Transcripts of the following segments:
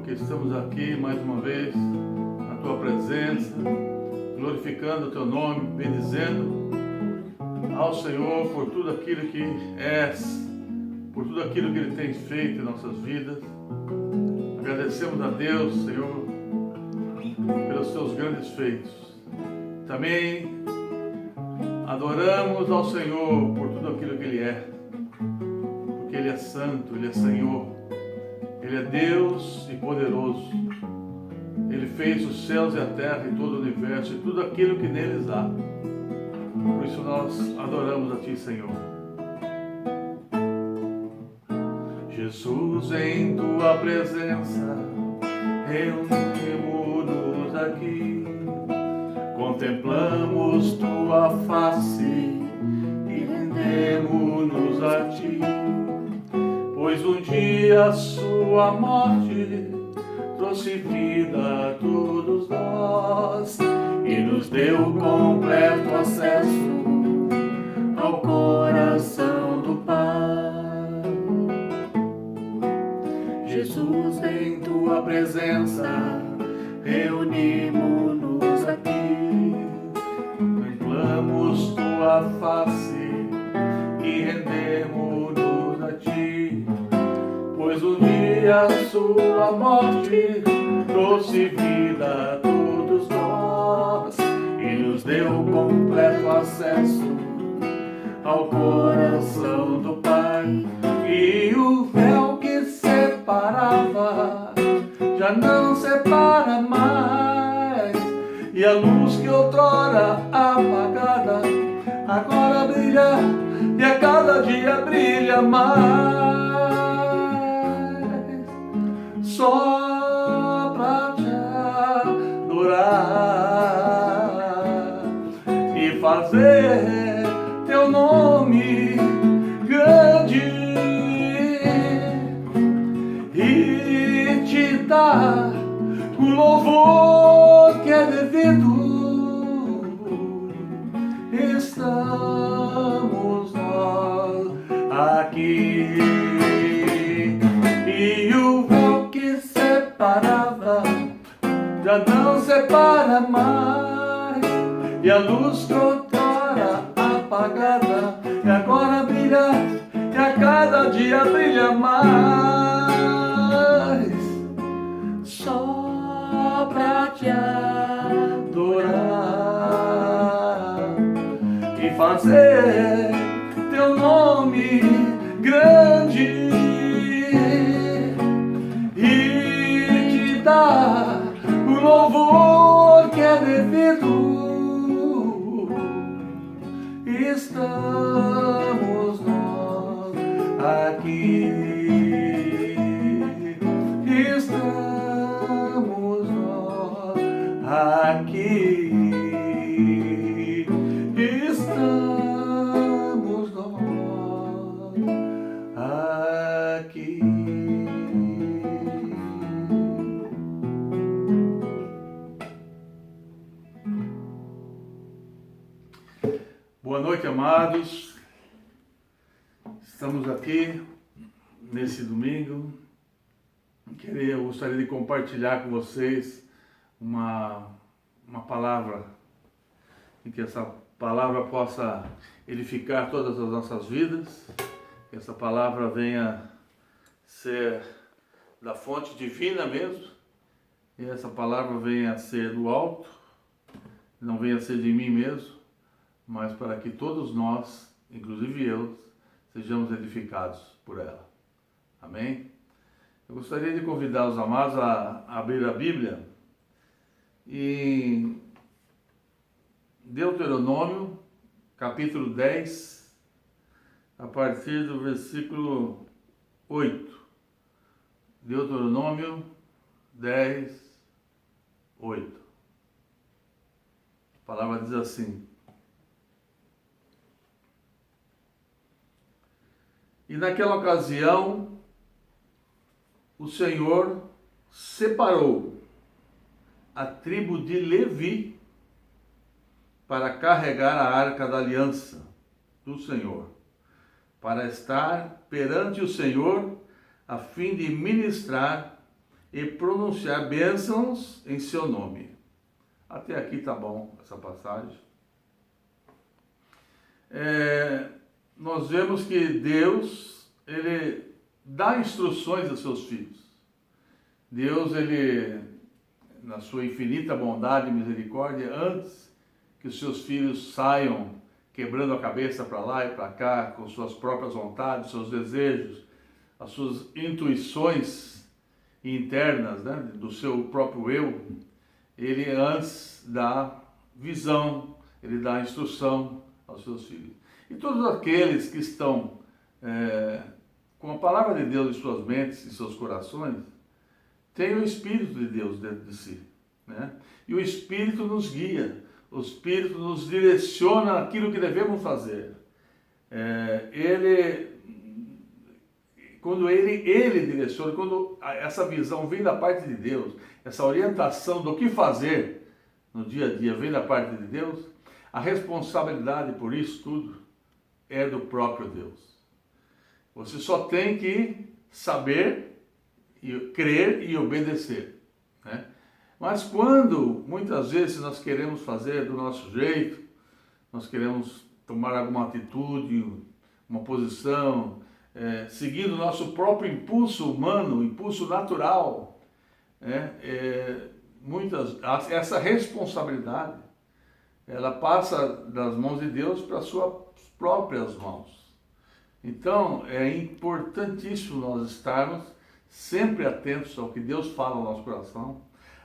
porque estamos aqui mais uma vez na Tua presença, glorificando o Teu nome, bendizendo ao Senhor por tudo aquilo que és, por tudo aquilo que Ele tem feito em nossas vidas. Agradecemos a Deus, Senhor, pelos Teus grandes feitos. Também adoramos ao Senhor por tudo aquilo que Ele é, porque Ele é santo, Ele é Senhor, Ele é Deus e poderoso. Ele fez os céus e a terra e todo o universo e tudo aquilo que neles há. Por isso nós adoramos a Ti, Senhor. Jesus, em Tua presença, reunimos-nos aqui, contemplamos Tua face e rendemos-nos a Ti, pois um dia a Sua morte trouxe vida a todos nós e nos deu completo acesso ao coração do Pai. Jesus, em Tua presença, reunimos-nos aqui, contemplamos Tua face e rendemos-nos a Ti, pois um dia a Sua morte trouxe vida a todos nós e nos deu completo acesso ao coração do Pai. E o véu que separava já não separa mais, e a luz que outrora apagada agora brilha e a cada dia brilha mais. Só pra Te adorar e fazer Teu nome grande e Te dar o louvor que é devido. Estamos nós aqui, e o véu que separava já não separa mais, e a luz que outrora apagada e agora brilha e a cada dia brilha mais. Só pra Te adorar e fazer Teu nome grande e Te dar o louvor que é devido. Estamos nós aqui, estamos nós aqui, estamos nós aqui. Boa noite, amados. Estamos aqui nesse domingo. Eu gostaria de compartilhar com vocês uma palavra, e que essa palavra possa edificar todas as nossas vidas, que essa palavra venha ser da fonte divina mesmo, e essa palavra venha ser do alto, não venha ser de mim mesmo, mas para que todos nós, inclusive eu, sejamos edificados por ela. Amém? Eu gostaria de convidar os amados a abrir a Bíblia em Deuteronômio, capítulo 10, a partir do versículo 8. Deuteronômio 10, 8. A palavra diz assim: e naquela ocasião o Senhor separou a tribo de Levi para carregar a arca da aliança do Senhor, para estar perante o Senhor, a fim de ministrar e pronunciar bênçãos em seu nome. Até aqui tá bom essa passagem. Nós vemos que Deus, ele dá instruções aos seus filhos. Deus, ele, na sua infinita bondade e misericórdia, antes que os seus filhos saiam quebrando a cabeça para lá e para cá, com suas próprias vontades, seus desejos, as suas intuições internas, né, do seu próprio eu, ele antes dá visão, ele dá instrução aos seus filhos. E todos aqueles que estão com a palavra de Deus em suas mentes e seus corações, têm o Espírito de Deus dentro de si, né? E o Espírito nos guia, o Espírito nos direciona aquilo que devemos fazer. Quando ele direciona, quando essa visão vem da parte de Deus, essa orientação do que fazer no dia a dia vem da parte de Deus, a responsabilidade por isso tudo é do próprio Deus. Você só tem que saber, crer e obedecer, né? Mas quando muitas vezes nós queremos fazer do nosso jeito, nós queremos tomar alguma atitude, uma posição, seguindo o nosso próprio impulso humano, impulso natural, essa responsabilidade, ela passa das mãos de Deus para as suas próprias mãos. Então, é importantíssimo nós estarmos sempre atentos ao que Deus fala no nosso coração,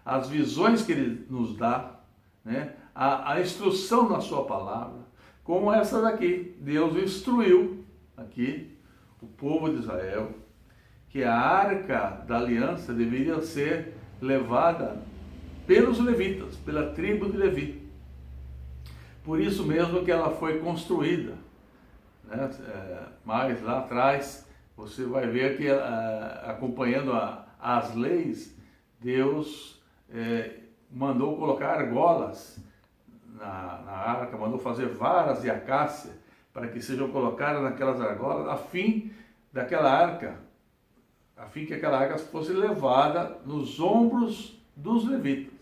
às visões que Ele nos dá, né? a instrução na sua palavra, como essa daqui. Deus instruiu aqui o povo de Israel que a arca da aliança deveria ser levada pelos levitas, pela tribo de Levi. Por isso mesmo que ela foi construída, né? Mas lá atrás você vai ver que acompanhando as leis, Deus mandou colocar argolas na arca, mandou fazer varas de acácia para que sejam colocadas naquelas argolas, a fim que aquela arca fosse levada nos ombros dos levitas.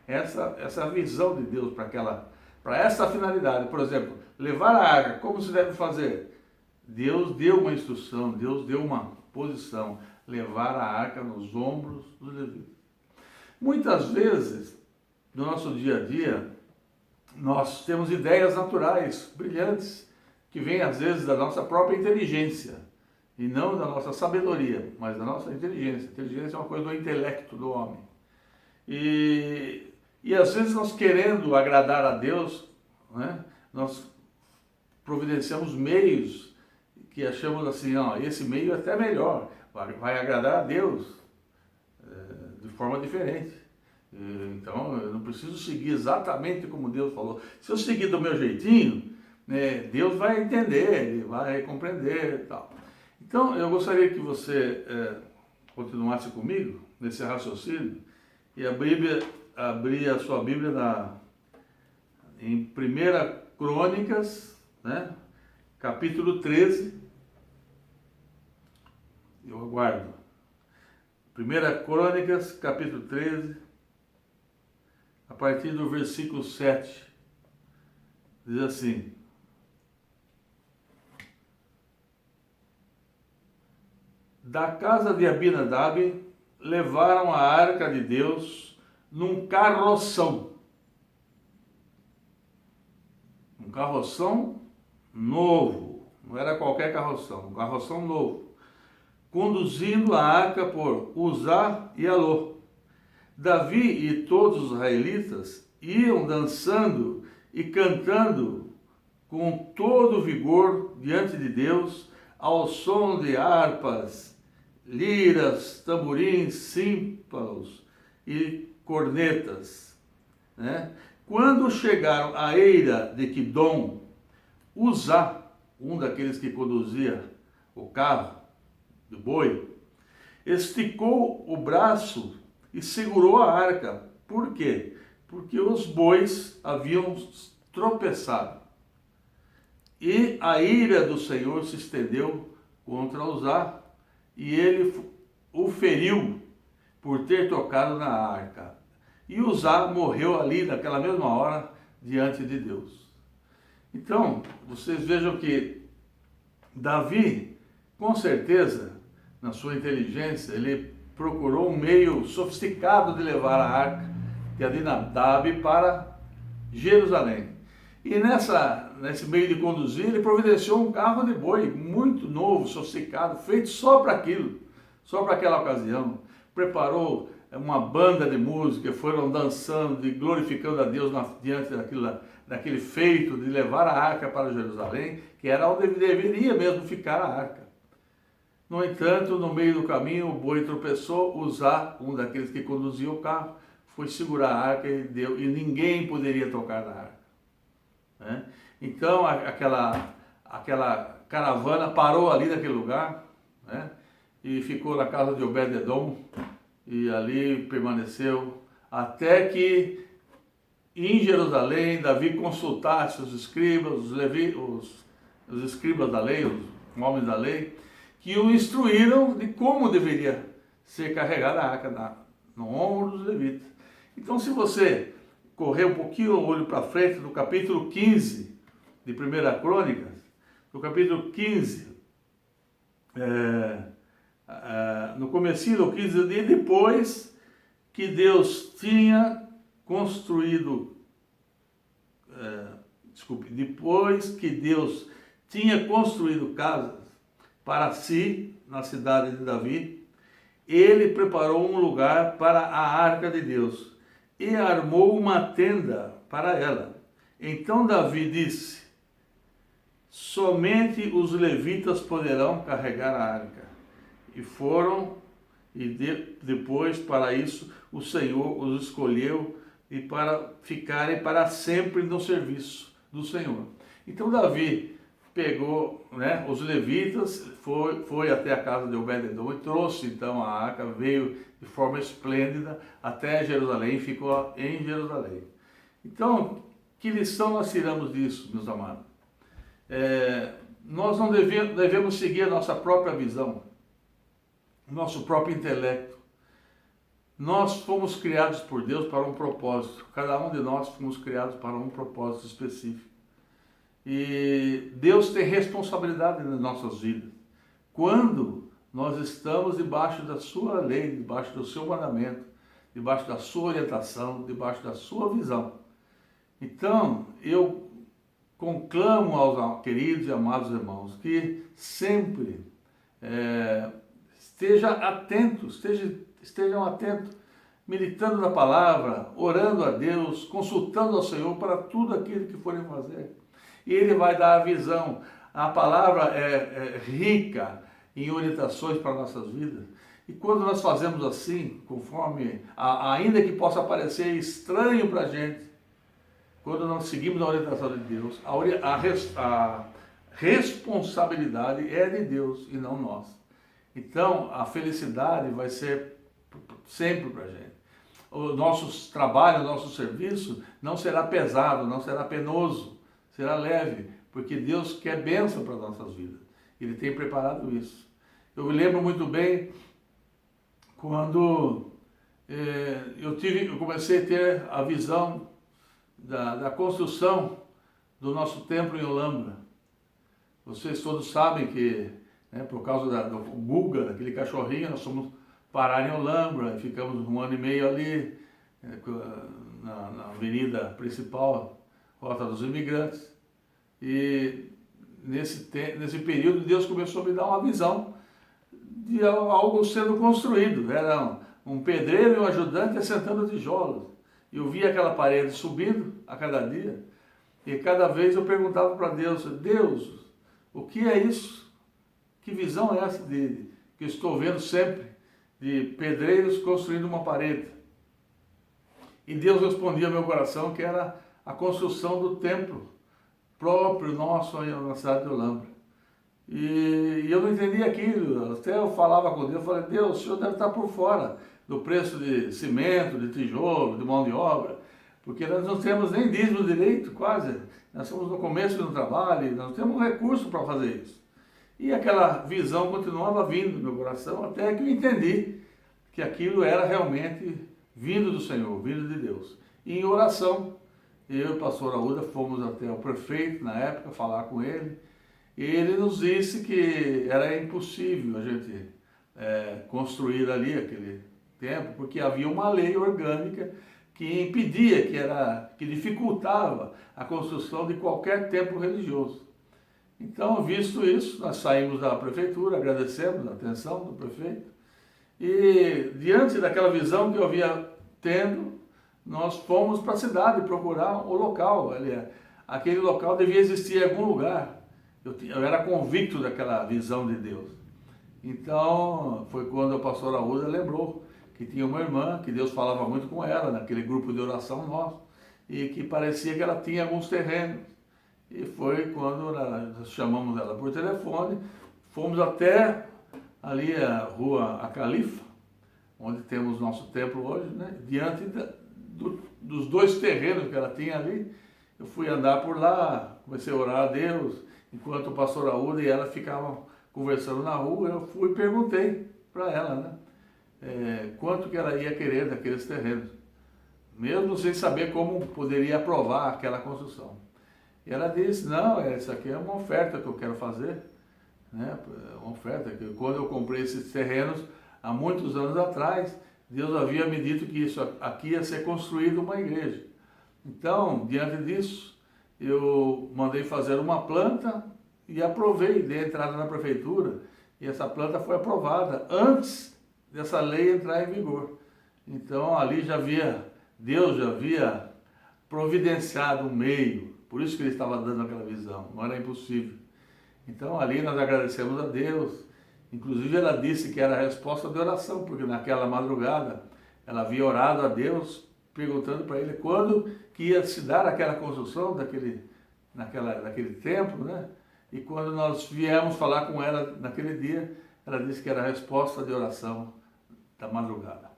Essa visão de Deus para essa finalidade. Por exemplo, levar a arca, como se deve fazer? Deus deu uma instrução, Deus deu uma posição, levar a arca nos ombros dos levitas. Muitas vezes, no nosso dia a dia, nós temos ideias naturais, brilhantes, que vêm às vezes da nossa própria inteligência, e não da nossa sabedoria, mas da nossa inteligência. Inteligência é uma coisa do intelecto do homem. E às vezes nós, querendo agradar a Deus, né, nós providenciamos meios que achamos assim, esse meio é até melhor, vai agradar a Deus de forma diferente. Então eu não preciso seguir exatamente como Deus falou. Se eu seguir do meu jeitinho, Deus vai entender, Ele vai compreender e tal. Então eu gostaria que você continuasse comigo nesse raciocínio e abrir a sua Bíblia em 1 Crônicas, né, capítulo 13. Eu aguardo. 1 Crônicas, capítulo 13, a partir do versículo 7, diz assim: Da casa de Abinadab levaram a arca de Deus num carroção. Um carroção novo, não era qualquer carroção, um carroção novo, conduzindo a arca por Uzá e Alô. Davi e todos os israelitas iam dançando e cantando com todo vigor diante de Deus, ao som de harpas, liras, tamborins, símbolos e cornetas, né? Quando chegaram à eira de Quidom, Uzá, um daqueles que conduzia o carro do boi, esticou o braço e segurou a arca. Por quê? Porque os bois haviam tropeçado. E a ira do Senhor se estendeu contra Uzá, e ele o feriu por ter tocado na arca. E Uzá morreu ali naquela mesma hora diante de Deus. Então, vocês vejam que Davi, com certeza, na sua inteligência, ele procurou um meio sofisticado de levar a arca de Abinadab para Jerusalém. E nesse meio de conduzir, ele providenciou um carro de boi muito novo, sofisticado, feito só para aquilo, só para aquela ocasião. Preparou uma banda de música, foram dançando e glorificando a Deus diante daquele feito de levar a arca para Jerusalém, que era onde deveria mesmo ficar a arca. No entanto, no meio do caminho, o boi tropeçou, Uzá, um daqueles que conduzia o carro, foi segurar a arca e ninguém poderia tocar na arca. Né? Então, aquela caravana parou ali naquele lugar, né? E ficou na casa de Obed-edom, e ali permaneceu até que em Jerusalém Davi consultasse os escribas, os escribas da lei, os homens da lei, que o instruíram de como deveria ser carregada a arca no ombro dos levitas. Então, se você correr um pouquinho o olho para frente, no capítulo 15 de 1 Crônicas, no capítulo 15, no comecinho do 15 dia, depois que Deus tinha construído, depois que Deus tinha construído casas para si, na cidade de Davi, ele preparou um lugar para a arca de Deus e armou uma tenda para ela. Então Davi disse: somente os levitas poderão carregar a arca. E foram, depois para isso o Senhor os escolheu e para ficarem para sempre no serviço do Senhor. Então Davi pegou, né, os levitas, foi até a casa de Obed-edom e trouxe então a arca, veio de forma esplêndida até Jerusalém e ficou em Jerusalém. Então, que lição nós tiramos disso, meus amados? Nós não devemos seguir a nossa própria visão, nosso próprio intelecto. Nós fomos criados por Deus para um propósito. Cada um de nós fomos criados para um propósito específico. E Deus tem responsabilidade nas nossas vidas. Quando nós estamos debaixo da sua lei, debaixo do seu mandamento, debaixo da sua orientação, debaixo da sua visão. Então, eu conclamo aos queridos e amados irmãos que sempre estejam atentos, meditando na palavra, orando a Deus, consultando ao Senhor para tudo aquilo que forem fazer. E Ele vai dar a visão. A palavra é rica em orientações para nossas vidas. E quando nós fazemos assim, conforme, ainda que possa parecer estranho para a gente, quando nós seguimos a orientação de Deus, a responsabilidade é de Deus e não nós. Então, a felicidade vai ser sempre para a gente. O nosso trabalho, o nosso serviço não será pesado, não será penoso, será leve, porque Deus quer bênção para as nossas vidas. Ele tem preparado isso. Eu me lembro muito bem quando eu comecei a ter a visão da construção do nosso templo em Olambra. Vocês todos sabem que, por causa do Guga, daquele cachorrinho, nós fomos parar em Olambra, e ficamos 1 ano e meio ali, na avenida principal, Rota dos Imigrantes. E nesse período Deus começou a me dar uma visão de algo sendo construído. Era um pedreiro e um ajudante assentando tijolos. E eu via aquela parede subindo a cada dia, e cada vez eu perguntava para Deus: Deus, o que é isso? Que visão é essa que eu estou vendo sempre, de pedreiros construindo uma parede? E Deus respondia ao meu coração que era a construção do templo próprio nosso aí na cidade de Olambra. E eu não entendia aquilo, até eu falava com Deus, eu falei: Deus, o Senhor deve estar por fora do preço de cimento, de tijolo, de mão de obra, porque nós não temos nem dízimo direito, quase. Nós estamos no começo do trabalho, nós não temos recurso para fazer isso. E aquela visão continuava vindo no meu coração, até que eu entendi que aquilo era realmente vindo do Senhor, vindo de Deus. E em oração, eu e o pastor Arruda fomos até o prefeito, na época, falar com ele, e ele nos disse que era impossível a gente construir ali aquele templo, porque havia uma lei orgânica que impedia, que dificultava a construção de qualquer templo religioso. Então, visto isso, nós saímos da prefeitura, agradecemos a atenção do prefeito, e diante daquela visão que eu havia tendo, nós fomos para a cidade procurar o local. Aquele local devia existir em algum lugar. Eu era convicto daquela visão de Deus. Então, foi quando o pastor Arruda lembrou que tinha uma irmã, que Deus falava muito com ela, naquele grupo de oração nosso, e que parecia que ela tinha alguns terrenos. E foi quando nós chamamos ela por telefone, fomos até ali a rua Acalifa, onde temos nosso templo hoje, né? Diante dos dois terrenos que ela tinha ali, eu fui andar por lá, comecei a orar a Deus, enquanto o pastor Arruda e ela ficavam conversando na rua, eu fui e perguntei para ela, né? Quanto que ela ia querer daqueles terrenos, mesmo sem saber como poderia aprovar aquela construção. E ela disse, não, isso aqui é uma oferta que eu quero fazer, né? Uma oferta que quando eu comprei esses terrenos, há muitos anos atrás, Deus havia me dito que isso aqui ia ser construído uma igreja. Então, diante disso, eu mandei fazer uma planta e aprovei, dei a entrada na prefeitura, e essa planta foi aprovada antes dessa lei entrar em vigor. Então, ali Deus já havia providenciado um meio, por isso que ele estava dando aquela visão, não era impossível. Então, ali nós agradecemos a Deus. Inclusive, ela disse que era a resposta de oração, porque naquela madrugada ela havia orado a Deus, perguntando para ele quando que ia se dar aquela construção daquele templo, né? E quando nós viemos falar com ela naquele dia, ela disse que era a resposta de oração da madrugada.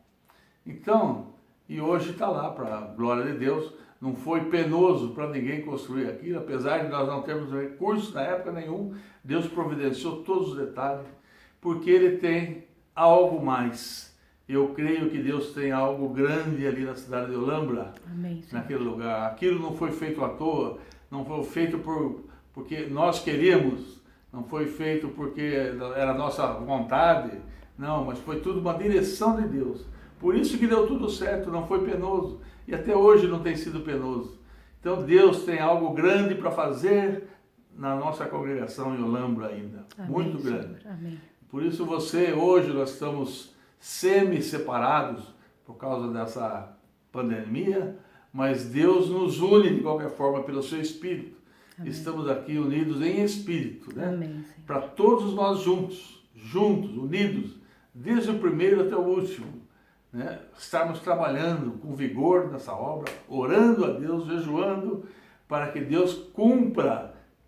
Então, e hoje está lá, para a glória de Deus. Não foi penoso para ninguém construir aquilo, apesar de nós não termos recursos na época nenhum, Deus providenciou todos os detalhes, porque Ele tem algo mais. Eu creio que Deus tem algo grande ali na cidade de Olambra, Amém, naquele lugar. Aquilo não foi feito à toa, não foi feito porque nós queríamos, não foi feito porque era a nossa vontade, não, mas foi tudo uma direção de Deus. Por isso que deu tudo certo, não foi penoso. E até hoje não tem sido penoso. Então Deus tem algo grande para fazer na nossa congregação em Olambra ainda. Amém, muito grande. Senhor. Amém. Por isso hoje nós estamos semi-separados por causa dessa pandemia, mas Deus nos une de qualquer forma pelo seu Espírito. Amém. Estamos aqui unidos em Espírito, né? Amém, para todos nós juntos, unidos, desde o primeiro até o último. Né? Estarmos trabalhando com vigor nessa obra, orando a Deus, jejuando, para que Deus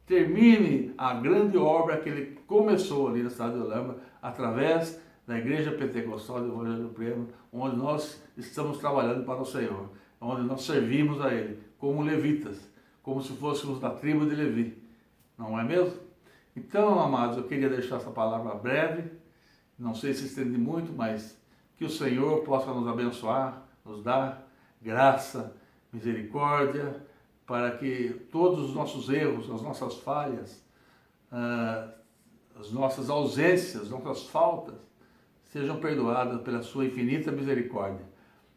termine a grande obra que Ele começou ali na cidade de Olambra, através da Igreja Pentecostal do Evangelho Pleno, onde nós estamos trabalhando para o Senhor, onde nós servimos a Ele, como levitas, como se fôssemos da tribo de Levi, não é mesmo? Então, amados, eu queria deixar essa palavra breve, não sei se estende muito, mas que o Senhor possa nos abençoar, nos dar graça, misericórdia, para que todos os nossos erros, as nossas falhas, as nossas ausências, nossas faltas, sejam perdoadas pela sua infinita misericórdia.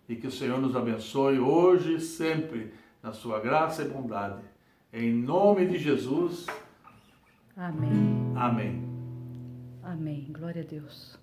E que o Senhor nos abençoe hoje e sempre, na sua graça e bondade. Em nome de Jesus. Amém. Amém. Amém. Glória a Deus.